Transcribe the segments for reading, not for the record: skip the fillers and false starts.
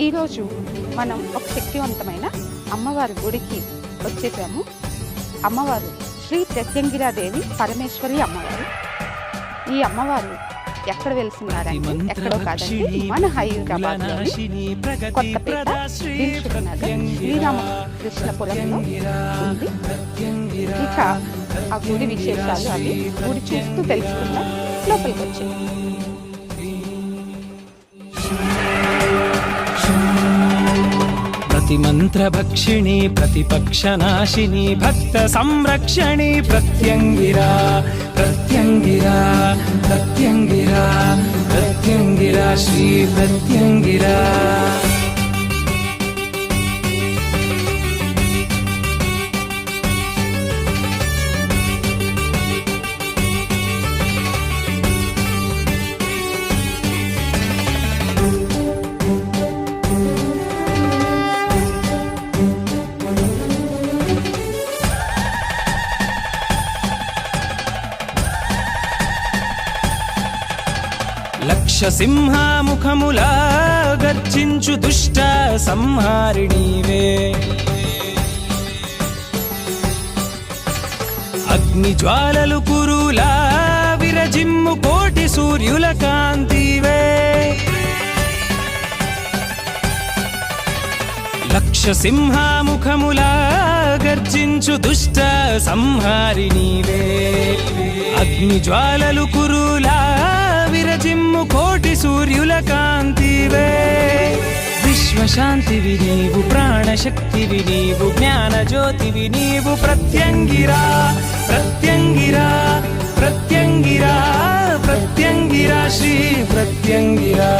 ఈరోజు మనం ఒక శక్తివంతమైన అమ్మవారి గుడికి వచ్చేసాము. అమ్మవారు శ్రీ ప్రత్యంగిరాదేవి పరమేశ్వరి అమ్మవారు. ఈ అమ్మవారు ఎక్కడ వెలిసినారంటే ఎక్కడో కాదండి, మన హైదరాబాద్లోని కొత్తపేట దిల్సుఖ్ నగర్ శ్రీరామకృష్ణపురంలో ఉంది. ఇక ఆ గుడి విశేషాలు అవి గుడి చూస్తూ తెలుసుకుందాం. లోపలికి వచ్చి प्रतिमन्त्रभक्षिणी प्रतिपक्षनाशिनी भक्त संरक्षणी प्रत्यंगिरा प्रत्यंगिरा प्रत्यंगिरा प्रत्यंगिरा श्री प्रत्यंगिरा లక్షసింహాముఖములా గర్జించు దుష్ట సంహారిణీవే అగ్ని జ్వాలలు కురులా విరజిమ్ము కోటి సూర్యుల కాంతివే లక్షసింహాముఖములా గర్జించు దుష్ట సంహారిణీవే అగ్ని జ్వాలలు కురులా విరజిమ్ము కోటి సూర్యుల కాంతివే విశ్వశాంతివి నీవు ప్రాణశక్తివి నీవు జ్ఞానజ్యోతివి నీవు ప్రత్యంగిరా ప్రత్యంగిరా ప్రత్యంగిరా ప్రత్యంగిరా శ్రీ ప్రత్యంగిరా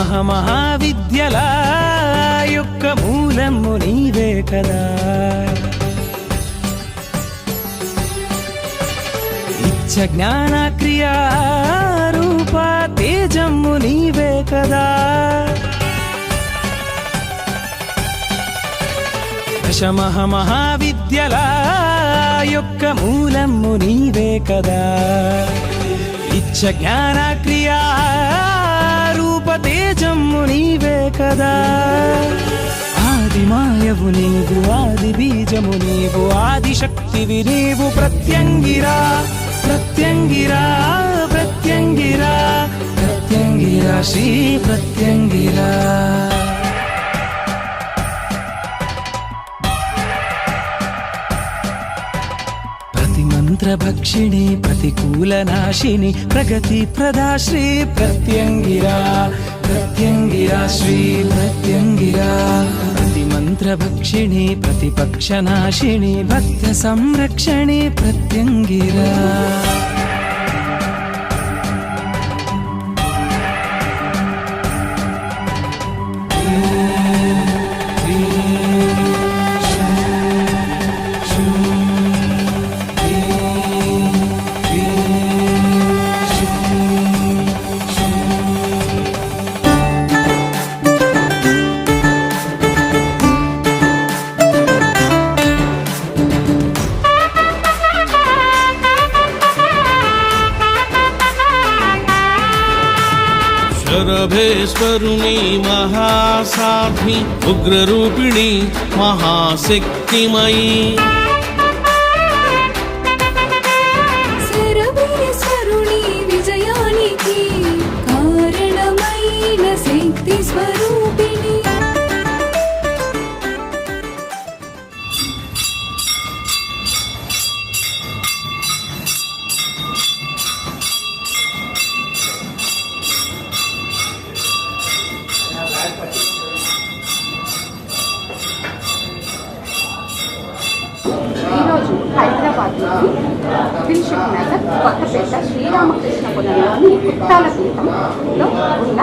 దశమహావిద్యల యొక్క మూలము నీవే కదా ఇచ్చ జ్ఞాన క్రియా రూప తేజము నీవే కదా దశమహావిద్యల యొక్క మూలము నీవే కదా ఇచ్చ జ్ఞాన క్రియా తేజము నీవే కదా ఆది మాయవు నీవు ఆది బీజము నీవు ఆది శక్తివి నీవు ప్రత్యంగిరా ప్రత్యంగిరా ప్రత్యంగిరా ప్రత్యంగిరా శ్రీ ప్రత్యంగిరా మంత్రభక్షిణి ప్రతికూలనాశిని ప్రగతి ప్రదా శ్రీ ప్రత్యంగిరా ప్రత్యంగిరా శ్రీ ప్రత్యంగిరా ప్రతిమంత్రభక్షిణి ప్రతిపక్షనాశిని భక్త సంరక్షణి ప్రత్యంగిరా శరభేశ్వరుని మహాసాధ్వి ఉగ్రరూపిణి మహాశక్తిమయీ శరభేశ్వరుని విజయానికి కారణమైన శక్తి స్వరూపిణి దిల్షుక్ నగర్, కొత్తపేట శ్రీరామకృష్ణపురంలోని కుత్తాల పీఠంలో ఉన్న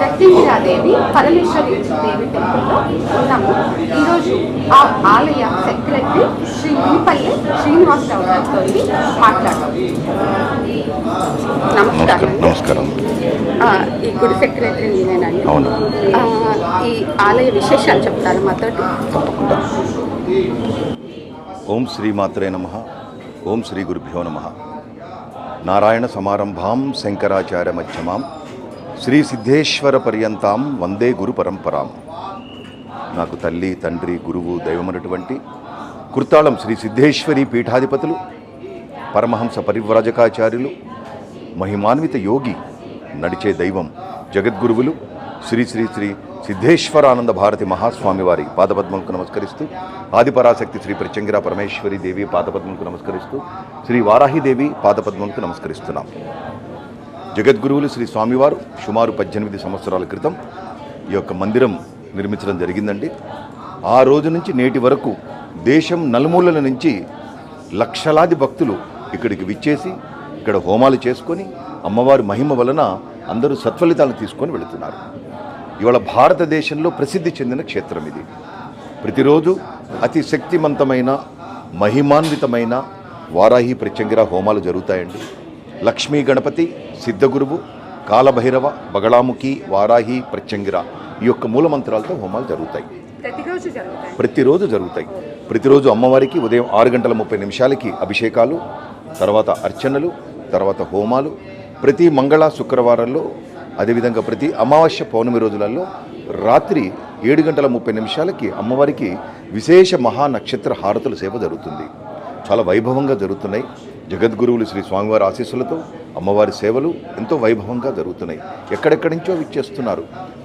ప్రత్యంగిరాదేవి పరమేశ్వరి దేవి టెంపుల్లో ఉన్నాము. ఈరోజు ఆ ఆలయ సెక్రటరీ శ్రీ మునిపల్లి శ్రీనివాసరావు గారితో మాట్లాడాము. నమస్కారం. ఈ గుడి సెక్రటరీ నేనేనండి. అవును. ఈ ఆలయ విశేషాలు చెప్తారు మాతోటి? తప్పకుండా. ఓం శ్రీమాత్రే నమః. ఓం శ్రీ గురుభ్యో నమః. నారాయణ సమారంభాం శంకరాచార్య మధ్యమాం శ్రీ సిద్ధేశ్వర పర్యంతాం వందే గురు పరంపరాం. నాకు తల్లి, తండ్రి, గురువు, దైవమైనటువంటి కుర్తాళం శ్రీ సిద్ధేశ్వరి పీఠాధిపతులు, పరమహంస పరివ్రాజకాచార్యులు, మహిమాన్విత యోగి, నడిచే దైవం, జగద్గురువులు శ్రీ శ్రీ శ్రీ సిద్ధేశ్వరానంద భారతి మహాస్వామి వారి పాదపద్మలకు నమస్కరిస్తూ, ఆదిపరాశక్తి శ్రీ ప్రత్యంగిరా పరమేశ్వరి దేవి పాదపద్మలకు నమస్కరిస్తూ, శ్రీ వారాహిదేవి పాదపద్మలకు నమస్కరిస్తున్నాం. జగద్గురువులు శ్రీ స్వామివారు సుమారు 18 సంవత్సరాల క్రితం ఈ యొక్క మందిరం నిర్మించడం జరిగిందండి. ఆ రోజు నుంచి నేటి వరకు దేశం నలుమూలల నుంచి లక్షలాది భక్తులు ఇక్కడికి విచ్చేసి ఇక్కడ హోమాలు చేసుకొని అమ్మవారి మహిమ వలన అందరూ సత్ఫలితాలను తీసుకొని వెళుతున్నారు. ఇవాళ భారతదేశంలో ప్రసిద్ధి చెందిన క్షేత్రం ఇది. ప్రతిరోజు అతి శక్తివంతమైన మహిమాన్వితమైన వారాహి ప్రత్యంగిర హోమాలు జరుగుతాయండి. లక్ష్మీ గణపతి, సిద్ధగురువు, కాలభైరవ, బగళాముఖి, వారాహి, ప్రత్యంగిర ఈ యొక్క మూలమంత్రాలతో హోమాలు జరుగుతాయి. ప్రతిరోజు జరుగుతాయి. ప్రతిరోజు అమ్మవారికి ఉదయం 6:30 అభిషేకాలు, తర్వాత అర్చనలు, తర్వాత హోమాలు. ప్రతి మంగళ శుక్రవారాల్లో, అదేవిధంగా ప్రతి అమావాస్య పౌర్ణమి రోజులలో రాత్రి 7:30 అమ్మవారికి విశేష మహానక్షత్ర హారతుల సేవ జరుగుతుంది. చాలా వైభవంగా జరుగుతున్నాయి. జగద్గురువులు శ్రీ స్వామివారి ఆశీస్సులతో అమ్మవారి సేవలు ఎంతో వైభవంగా జరుగుతున్నాయి. ఎక్కడెక్కడి నుంచో విచ్చేస్తున్నారు.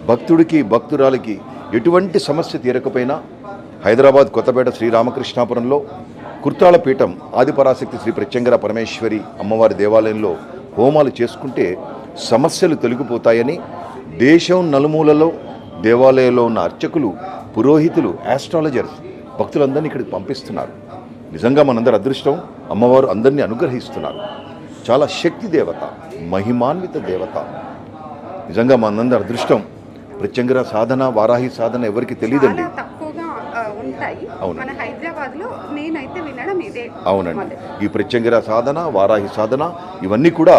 భక్తుడికి, భక్తురాలికి ఎటువంటి సమస్య తీరకపోయినా హైదరాబాద్ కొత్తపేట శ్రీరామకృష్ణాపురంలో కుర్తాళ పీఠం ఆదిపరాశక్తి శ్రీ ప్రత్యంగిరా పరమేశ్వరి అమ్మవారి దేవాలయంలో హోమాలు చేసుకుంటే సమస్యలు తొలగిపోతాయని దేశం నలుమూలలో దేవాలయంలో ఉన్న అర్చకులు, పురోహితులు, ఆస్ట్రాలజర్స్ భక్తులందరినీ ఇక్కడికి పంపిస్తున్నారు. నిజంగా మనందరి అదృష్టం. అమ్మవారు అందరినీ అనుగ్రహిస్తున్నారు. చాలా శక్తి దేవత, మహిమాన్విత దేవత. నిజంగా మనందరి అదృష్టం. ప్రత్యంగిర సాధన, వారాహి సాధన ఎవరికి తెలియదండి. అవునండి. ఈ ప్రత్యంగిర సాధన, వారాహి సాధన ఇవన్నీ కూడా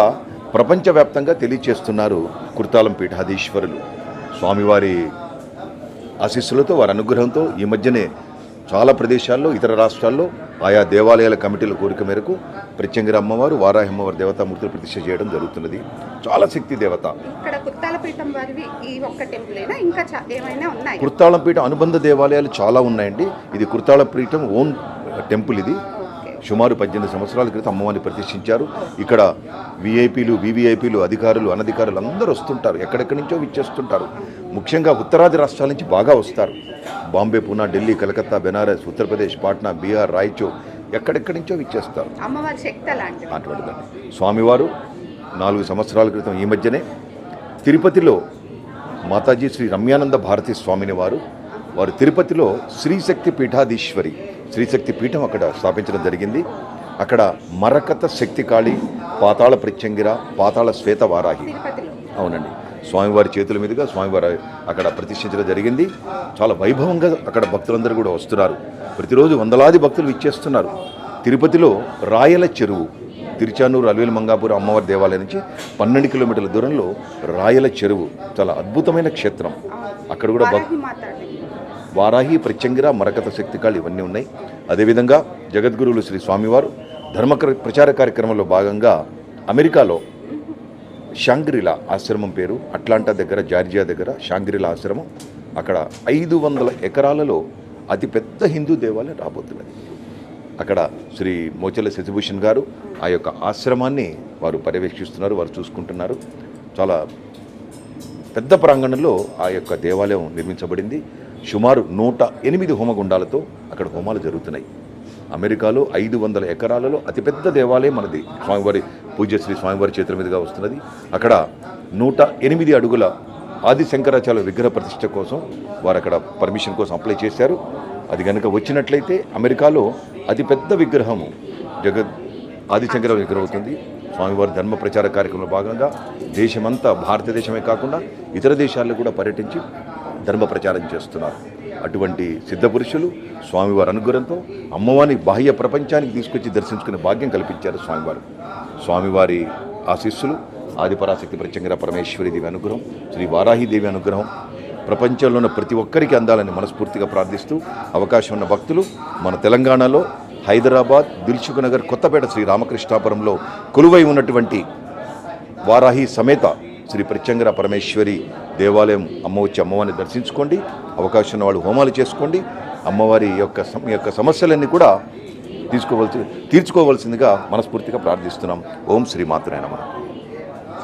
ప్రపంచవ్యాప్తంగా తెలియచేస్తున్నారు కుర్తాళం పీఠాధీశ్వరులు. స్వామివారి ఆశీస్సులతో, వారి అనుగ్రహంతో ఈ మధ్యనే చాలా ప్రదేశాల్లో, ఇతర రాష్ట్రాల్లో ఆయా దేవాలయాల కమిటీల కోరిక మేరకు ప్రత్యంగిర అమ్మవారు, వారాహి అమ్మవారి దేవతామూర్తులు ప్రతిష్ఠ చేయడం జరుగుతున్నది. చాలా శక్తి దేవత. కుర్తాళం పీఠం అనుబంధ దేవాలయాలు చాలా ఉన్నాయండి. ఇది కుర్తాళ పీఠం ఓన్ టెంపుల్. ఇది సుమారు 18 సంవత్సరాల క్రితం అమ్మవారిని ప్రతిష్ఠించారు. ఇక్కడ విఐపీలు, వివిఐపీలు, అధికారులు, అనధికారులు అందరూ వస్తుంటారు. ఎక్కడెక్కడి నుంచో విచ్చేస్తుంటారు. ముఖ్యంగా ఉత్తరాది రాష్ట్రాల నుంచి బాగా వస్తారు. బాంబే, పూనా, ఢిల్లీ, కలకత్తా, బెనారస్, ఉత్తరప్రదేశ్, పాట్నా, బీహార్, రాయచూర్ ఎక్కడెక్కడి నుంచో విచ్చేస్తారు. అటువంటిదండి. స్వామివారు 4 సంవత్సరాల క్రితం ఈ మధ్యనే తిరుపతిలో మాతాజీ శ్రీ రమ్యానంద భారతి స్వామిని వారు తిరుపతిలో శ్రీశక్తి పీఠాధీశ్వరి, శ్రీశక్తి పీఠం అక్కడ స్థాపించడం జరిగింది. అక్కడ మరకత శక్తికాళి, పాతాళ ప్రత్యంగిర, పాతాళ శ్వేత వారాహి. అవునండి. స్వామివారి చేతుల మీదుగా స్వామివారి అక్కడ ప్రతిష్ఠించడం జరిగింది. చాలా వైభవంగా అక్కడ భక్తులందరూ కూడా వస్తున్నారు. ప్రతిరోజు వందలాది భక్తులు ఇచ్చేస్తున్నారు. తిరుపతిలో రాయల చెరువు, తిరుచానూరు, అలవేలు మంగాపురం అమ్మవారి దేవాలయం నుంచి 12 కిలోమీటర్ల దూరంలో రాయల చెరువు చాలా అద్భుతమైన క్షేత్రం. అక్కడ కూడా వారాహి, ప్రత్యంగిర, మరకత శక్తికాళి ఇవన్నీ ఉన్నాయి. అదేవిధంగా జగద్గురువులు శ్రీ స్వామివారు ధర్మ ప్రచార కార్యక్రమంలో భాగంగా అమెరికాలో షాంగ్రిలా ఆశ్రమం, పేరు అట్లాంటా దగ్గర, జార్జియా దగ్గర షాంగ్రిలా ఆశ్రమం, అక్కడ 500 ఎకరాలలో అతిపెద్ద హిందూ దేవాలయం రాబోతున్నది. అక్కడ శ్రీ మోచెల్ల శశిభూషణ్ గారు ఆ యొక్క ఆశ్రమాన్ని వారు పర్యవేక్షిస్తున్నారు, వారు చూసుకుంటున్నారు. చాలా పెద్ద ప్రాంగణంలో ఆ యొక్క దేవాలయం నిర్మించబడింది. సుమారు 108 హోమగుండాలతో అక్కడ హోమాలు జరుగుతున్నాయి. అమెరికాలో 500 ఎకరాలలో అతిపెద్ద దేవాలయం మనది. స్వామివారి పూజ్యశ్రీ స్వామివారి చేతుల మీదుగా వస్తున్నది. అక్కడ 108 అడుగుల ఆది శంకరాచార్య విగ్రహ ప్రతిష్ఠ కోసం వారు అక్కడ పర్మిషన్ కోసం అప్లై చేశారు. అది కనుక వచ్చినట్లయితే అమెరికాలో అతిపెద్ద విగ్రహము ఆదిశంకర విగ్రహం అవుతుంది. స్వామివారి ధర్మ ప్రచార కార్యక్రమంలో భాగంగా దేశమంతా, భారతదేశమే కాకుండా ఇతర దేశాల్లో కూడా పర్యటించి ధర్మ ప్రచారం చేస్తున్నారు. అటువంటి సిద్ధపురుషులు స్వామివారి అనుగ్రహంతో అమ్మవారిని బాహ్య ప్రపంచానికి తీసుకొచ్చి దర్శించుకునే భాగ్యం కల్పించారు స్వామివారు. స్వామివారి ఆశీస్సులు, ఆదిపరాశక్తి ప్రత్యంగిర పరమేశ్వరి దేవి అనుగ్రహం, శ్రీ వారాహిదేవి అనుగ్రహం ప్రపంచంలో ఉన్న ప్రతి ఒక్కరికి అందాలని మనస్ఫూర్తిగా ప్రార్థిస్తూ, అవకాశం ఉన్న భక్తులు మన తెలంగాణలో హైదరాబాద్, దిల్సుఖ్ నగర్, కొత్తపేట శ్రీ రామకృష్ణాపురంలో కొలువై ఉన్నటువంటి వారాహి సమేత శ్రీ ప్రత్యంగిర పరమేశ్వరి దేవాలయం అమ్మవారిని దర్శించుకోండి. అవకాశం ఉన్న వాళ్ళు హోమాలు చేసుకోండి. అమ్మవారి యొక్క సమస్యలన్నీ కూడా తీర్చుకోవాల్సిందిగా మనస్ఫూర్తిగా ప్రార్థిస్తున్నాం. ఓం శ్రీ మాత్రే నమః.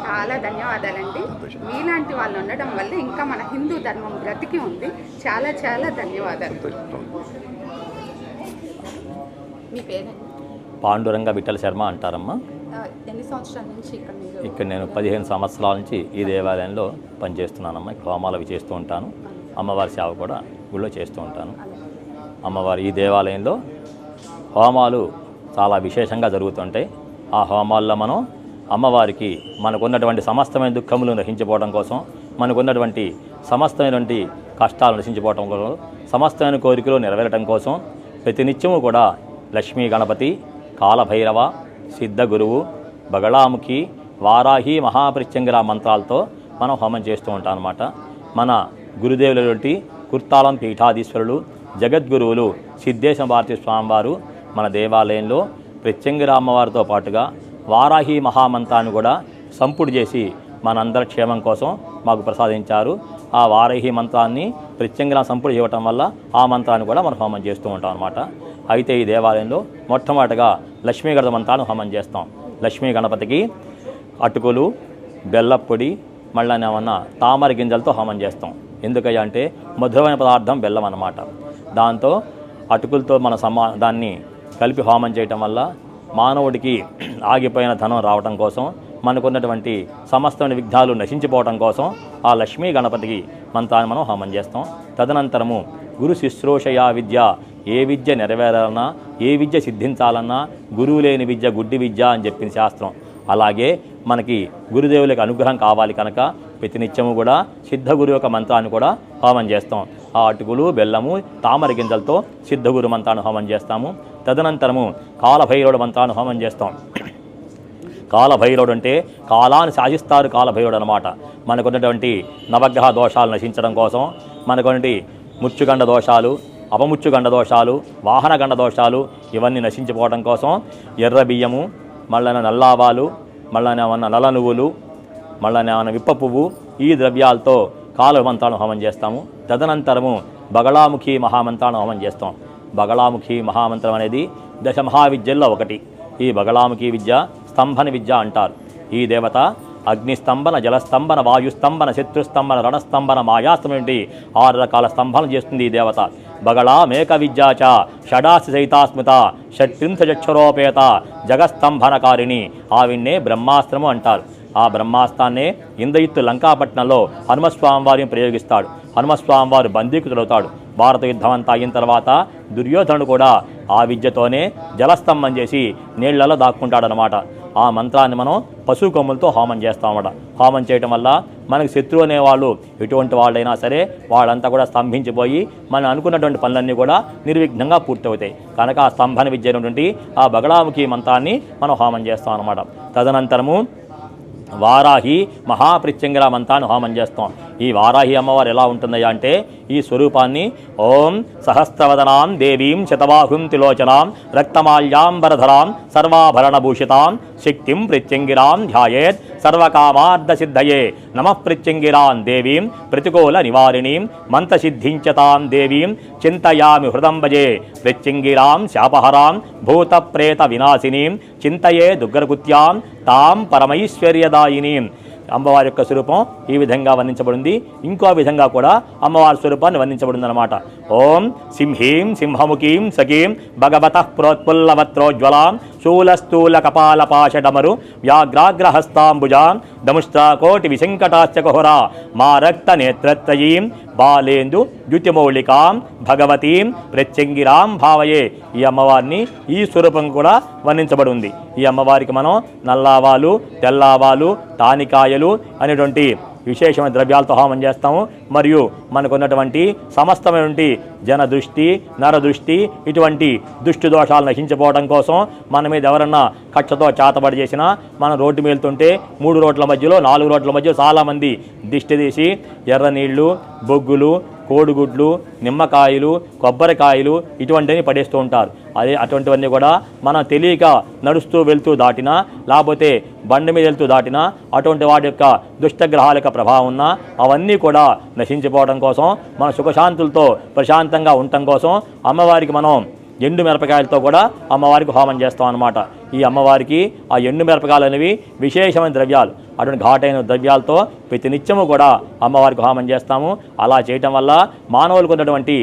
చాలా ధన్యవాదాలండి. మీలాంటి వాళ్ళు ఉండడం వల్ల ఇంకా మన హిందూ ధర్మం బ్రతికి ఉంది. చాలా చాలా ధన్యవాదాలు. మీ పేరు? పాండురంగ విఠల శర్మ అంటారమ్మా. ఎన్ని సంవత్సరాల నుంచి ఇక్కడ నేను 15 సంవత్సరాల నుంచి ఈ దేవాలయంలో పనిచేస్తున్నానమ్మా. ఇక్కడ హోమాలు అవి చేస్తూ ఉంటాను. అమ్మవారి సేవ కూడా గుళ్ళో చేస్తూ ఉంటాను. అమ్మవారి ఈ దేవాలయంలో హోమాలు చాలా విశేషంగా జరుగుతుంటాయి. ఆ హోమాల్లో మనం అమ్మవారికి మనకున్నటువంటి సమస్తమైన దుఃఖములు నశించిపోవడం కోసం, మనకున్నటువంటి సమస్తమైనటువంటి కష్టాలు నశించిపోవడం కోసం, సమస్తమైన కోరికలు నెరవేరటం కోసం ప్రతినిత్యము కూడా లక్ష్మీ గణపతి, కాలభైరవ, సిద్ధ గురువు, బగళాముఖి, వారాహి, మహాప్రత్యంగిర మంత్రాలతో మనం హోమం చేస్తూ ఉంటాం అన్నమాట. మన గురుదేవులటువంటి కుర్తాలం పీఠాధీశ్వరులు, జగద్గురువులు సిద్ధేశ భారతీ స్వామివారు మన దేవాలయంలో ప్రత్యంగిర అమ్మవారితో పాటుగా వారాహి మహామంత్రాన్ని కూడా సంపుడు చేసి మనందరి క్షేమం కోసం మాకు ప్రసాదించారు. ఆ వారాహి మంత్రాన్ని ప్రత్యంగిర సంపుడు చేయటం వల్ల ఆ మంత్రాన్ని కూడా మనం హోమం చేస్తూ ఉంటాం అన్నమాట. అయితే ఈ దేవాలయంలో మొట్టమొదటిగా లక్ష్మీ గణపతి మంత్రాన్ని హోమం చేస్తాం. లక్ష్మీ గణపతికి అటుకులు, బెల్లപ്പൊడి, మళ్ళీ ఏమన్నా తామర గింజలతో హోమం చేస్తాం. ఎందుకయ్యా అంటే మధురమైన పదార్థం బెల్లం అన్నమాట. దాంతో అటుకులతో మన దాన్ని కలిపి హోమం చేయటం వల్ల మానవుడికి ఆగిపోయిన ధనం రావటం కోసం, మనకున్నటువంటి సమస్తమైన విఘ్నాలు నశించిపోవటం కోసం ఆ లక్ష్మీ గణపతికి మంత్రాన్ని మనం హోమం చేస్తాం. తదనంతరము గురు శుశ్రూషయా విద్య, ఏ విద్య నెరవేరాలన్నా, ఏ విద్య సిద్ధించాలన్నా గురువు లేని విద్య గుడ్డి విద్య అని చెప్పింది శాస్త్రం. అలాగే మనకి గురుదేవులకు అనుగ్రహం కావాలి కనుక ప్రతినిత్యము కూడా సిద్ధగురు యొక్క మంత్రాన్ని కూడా హోమం చేస్తాం. ఆ అటుకులు, బెల్లము, తామర గింజలతో సిద్ధగురు మంత్రాన్ని హోమం చేస్తాము. తదనంతరము కాలభైరవుడు మంత్రాన్ని హోమం చేస్తాం. కాలభైరవుడు అంటే కాలాన్ని శాసిస్తారు కాలభైరవుడు అనమాట. మనకున్నటువంటి నవగ్రహ దోషాలు నశించడం కోసం, మనకున్నటువంటి ముచ్చుగండ దోషాలు, అపముచ్చుగండ దోషాలు, వాహనగండ దోషాలు ఇవన్నీ నశించిపోవడం కోసం ఎర్ర బియ్యము, మళ్ళీ నల్లావాలు, మళ్ళీ ఏమన్నా నల్ల నువ్వులు, మళ్ళీ ఏమన్నా విప్ప పువ్వు, ఈ ద్రవ్యాలతో కాల మంత్రాలను హోమం చేస్తాము. తదనంతరము బగళాముఖి మహామంత్రాన్ని హోమం చేస్తాం. బగళాముఖి మహామంత్రం అనేది దశ మహావిద్యల్లో ఒకటి. ఈ బగళాముఖి విద్య స్తంభన విద్య అంటారు. ఈ దేవత అగ్నిస్తంభన, జలస్తంభన, వాయుస్తంభన, శత్రుస్తంభన, రణస్తంభన, మాయాస్తంభన 6 రకాల స్తంభన చేస్తుంది ఈ దేవత. బగళా మేక విద్యాచ షడాసి సైతాస్మృత షట్త్రింశక్షరోపేత జగస్తంభనకారిణి. ఆవిన్నే బ్రహ్మాస్త్రము అంటారు. ఆ బ్రహ్మాస్త్రాన్నే ఇంద్రజిత్తు లంకాపట్నంలో హనుమస్వామి వారిని ప్రయోగిస్తాడు. హనుమస్వామి వారు బందీకృతుడవుతాడు. భారత యుద్ధం అంతా అయిన తర్వాత దుర్యోధనుడు కూడా ఆ విద్యతోనే జలస్తంభం చేసి నీళ్లలో దాక్కుంటాడనమాట. ఆ మంత్రాన్ని మనం పశు కొమ్ములతో హోమం చేస్తామన్నమాట. హోమం చేయటం వల్ల మనకు శత్రువు అనేవాళ్ళు ఎటువంటి వాళ్ళైనా సరే వాళ్ళంతా కూడా స్తంభించిపోయి మనం అనుకున్నటువంటి పనులన్నీ కూడా నిర్విఘ్నంగా పూర్తవుతాయి. కనుక ఆ స్తంభన విద్య అయినటువంటి ఆ బగళాముఖి మంత్రాన్ని మనం హోమం చేస్తాం అన్నమాట. తదనంతరము వారాహి మహాప్రత్యంగిర మంత్రాన్ని హోమం చేస్తాం. ఈ వారాహి అమ్మవారు ఎలా ఉంటుందయ్యా అంటే ఈ స్వరూపాన్ని ఓం సహస్రవదనాం దేవీం శతబాహుం తిలోచనాం రక్తమాల్యాంబరధరాం సర్వాభరణభూషితాం శక్తిం ప్రత్యంగిరాం ధ్యాయేత్ సర్వకామార్థసిద్ధయే నమః ప్రత్యంగిరాం దేవీం ప్రతికూల నివారిణీం మంత్రసిద్ధించతాం దేవీం చింతయామి హృదంబజే ప్రత్యంగిరాం శాపహరాం భూతప్రేత వినాశినీం చింతయే దుర్గరకృత్యాం తాం పరమైశ్వర్యదాయినీం. అమ్మవారి యొక్క స్వరూపం ఈ విధంగా వర్ణించబడింది. ఇంకో విధంగా కూడా అమ్మవారి స్వరూపాన్ని వర్ణించబడింది అనమాట. ఓం సింహీం సింహముఖీం సఖీం భగవతః ప్రోత్పుల్లవత్రోజ్వలాం శూలస్థూల కపాల పాశడమరు వ్యాఘ్రాగ్రహస్తాంబుజాం దముష్ట్రాకోటి విశంకటాశ్చ కుహరా మా రక్త నేత్రత్రయీం బాలేందు ద్యుతిమౌళికాం భగవతీం ప్రత్యంగిరాం భావయే. ఈ అమ్మవారిని ఈ స్వరూపం కూడా వర్ణించబడి ఉంది. ఈ అమ్మవారికి మనం నల్లావాలు, తెల్లావాలు, తానికాయలు అనేటువంటి విశేషమైన ద్రవ్యాలతో హోమం చేస్తాము. మరియు మనకున్నటువంటి సమస్తమైనటువంటి జన దృష్టి, నర దృష్టి, ఇటువంటి దుష్టి దోషాలు నశించిపోవడం కోసం మన మీద ఎవరన్నా కక్షతో చేతబడి చేసినా మనం రోడ్డు వెళ్తుంటే 3 రోడ్ల మధ్యలో 4 రోడ్ల మధ్యలో చాలామంది దిష్టి తీసి ఎర్ర నీళ్లు, బొగ్గులు, కోడిగుడ్లు, నిమ్మకాయలు, కొబ్బరికాయలు ఇటువంటివన్నీ పడేస్తూ ఉంటారు. అటువంటివన్నీ కూడా మనం తెలియక నడుస్తూ వెళ్తూ దాటినా, లేకపోతే బండి మీద వెళ్తూ దాటినా అటువంటి వాటి యొక్క దుష్టగ్రహాల యొక్క ప్రభావం ఉన్నా అవన్నీ కూడా నశించిపోవడం కోసం, మన సుఖశాంతులతో ప్రశాంతంగా ఉండటం కోసం అమ్మవారికి మనం ఎండు మిరపకాయలతో కూడా అమ్మవారికి హోమం చేస్తాం అన్నమాట. ఈ అమ్మవారికి ఆ ఎండు మిరపకాయలు అనేవి విశేషమైన ద్రవ్యాలు. అటువంటి ఘాటైన ద్రవ్యాలతో ప్రతి నిత్యము కూడా అమ్మవారికి హోమం చేస్తాము. అలా చేయటం వల్ల మానవులకు ఉన్నటువంటి